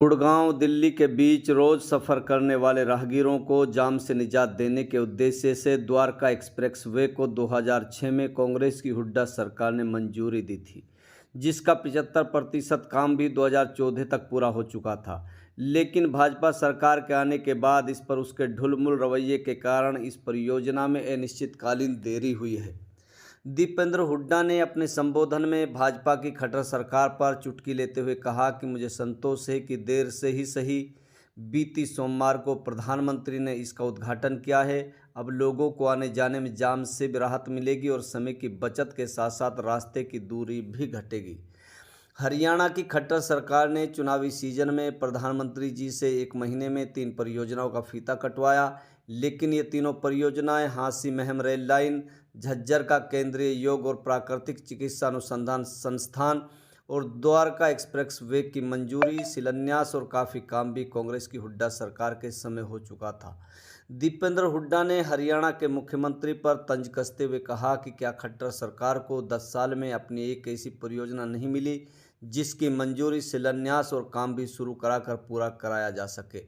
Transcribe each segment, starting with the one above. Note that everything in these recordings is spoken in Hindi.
गुड़गांव दिल्ली के बीच रोज सफर करने वाले राहगीरों को जाम से निजात देने के उद्देश्य से द्वारका एक्सप्रेसवे को 2006 में कांग्रेस की हुड्डा सरकार ने मंजूरी दी थी, जिसका 75% काम भी 2014 तक पूरा हो चुका था। लेकिन भाजपा सरकार के आने के बाद इस पर उसके ढुलमुल रवैये के कारण इस परियोजना में अनिश्चितकालीन देरी हुई है। दीपेंद्र हुड्डा ने अपने संबोधन में भाजपा की खट्टर सरकार पर चुटकी लेते हुए कहा कि मुझे संतोष है कि देर से ही सही बीती सोमवार को प्रधानमंत्री ने इसका उद्घाटन किया है। अब लोगों को आने जाने में जाम से भी राहत मिलेगी और समय की बचत के साथ साथ रास्ते की दूरी भी घटेगी। हरियाणा की खट्टर सरकार ने चुनावी सीजन में प्रधानमंत्री जी से 1 महीने में 3 परियोजनाओं का फीता कटवाया, लेकिन ये तीनों परियोजनाएं हांसी महम रेल लाइन, झज्जर का केंद्रीय योग और प्राकृतिक चिकित्सा अनुसंधान संस्थान और द्वारका एक्सप्रेसवे की मंजूरी, शिलान्यास और काफ़ी काम भी कांग्रेस की हुड्डा सरकार के समय हो चुका था। दीपेंद्र हुड्डा ने हरियाणा के मुख्यमंत्री पर तंज कसते हुए कहा कि क्या खट्टर सरकार को 10 साल में अपनी एक ऐसी परियोजना नहीं मिली जिसकी मंजूरी, शिलान्यास और काम भी शुरू कराकर पूरा कराया जा सके।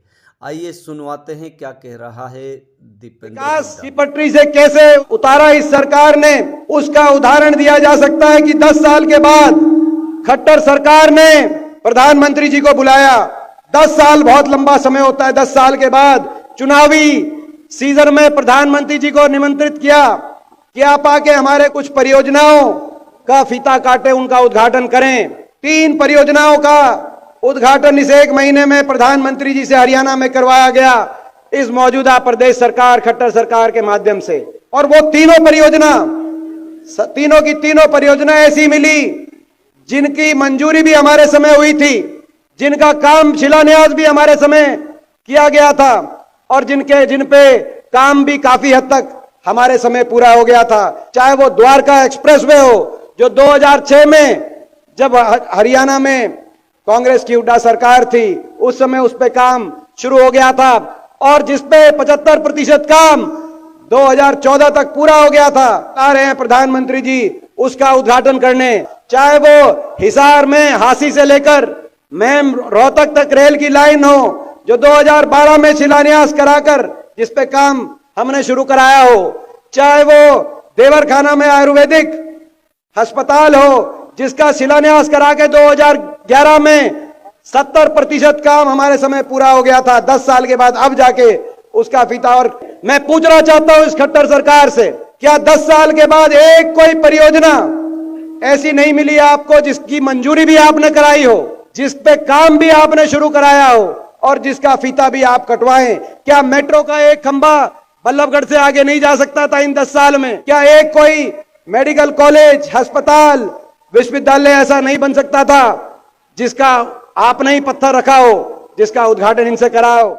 आइए सुनवाते हैं क्या कह रहा है दीपेंद्र। विकास की पटरी से कैसे उतारा इस सरकार ने, उसका उदाहरण दिया जा सकता है कि 10 साल के बाद खट्टर सरकार ने प्रधानमंत्री जी को बुलाया। 10 साल बहुत लंबा समय होता है। 10 साल के बाद चुनावी सीजन में प्रधानमंत्री जी को निमंत्रित किया कि आप आके हमारे कुछ परियोजनाओं का फीता काटे, उनका उद्घाटन करें। 3 परियोजनाओं का उद्घाटन इस 1 महीने में प्रधानमंत्री जी से हरियाणा में करवाया गया, इस मौजूदा प्रदेश सरकार खट्टर सरकार के माध्यम से। और वो तीनों परियोजना ऐसी मिली जिनकी मंजूरी भी हमारे समय हुई थी, जिनका काम शिलान्यास भी हमारे समय किया गया था और जिन पे काम भी काफी हद तक हमारे समय पूरा हो गया था। चाहे वो द्वारका एक्सप्रेसवे हो, जो 2006 में जब हरियाणा में कांग्रेस की हुड्डा सरकार थी, उस समय उस पे काम शुरू हो गया था और जिसपे 75% काम 2014 तक पूरा हो गया था। आ रहे हैं प्रधानमंत्री जी उसका उद्घाटन करने। चाहे वो हिसार में हांसी से लेकर मैम रोहतक तक रेल की लाइन हो, जो 2012 में शिलान्यास कराकर जिसपे काम हमने शुरू कराया हो, चाहे वो देवरखाना में आयुर्वेदिक अस्पताल हो, जिसका शिलान्यास करा के 2011 में 70% काम हमारे समय पूरा हो गया था। 10 साल के बाद अब जाके उसका फीता। और मैं पूछना चाहता हूं इस खट्टर सरकार से, क्या 10 साल के बाद एक कोई परियोजना ऐसी नहीं मिली आपको जिसकी मंजूरी भी आपने कराई हो, जिस पे काम भी आपने शुरू कराया हो और जिसका फीता भी आप कटवाएं? क्या मेट्रो का एक खंबा बल्लभगढ़ से आगे नहीं जा सकता था इन 10 साल में? क्या एक कोई मेडिकल कॉलेज, अस्पताल, विश्वविद्यालय ऐसा नहीं बन सकता था जिसका आपने ही पत्थर रखा हो, जिसका उद्घाटन इनसे करा हो?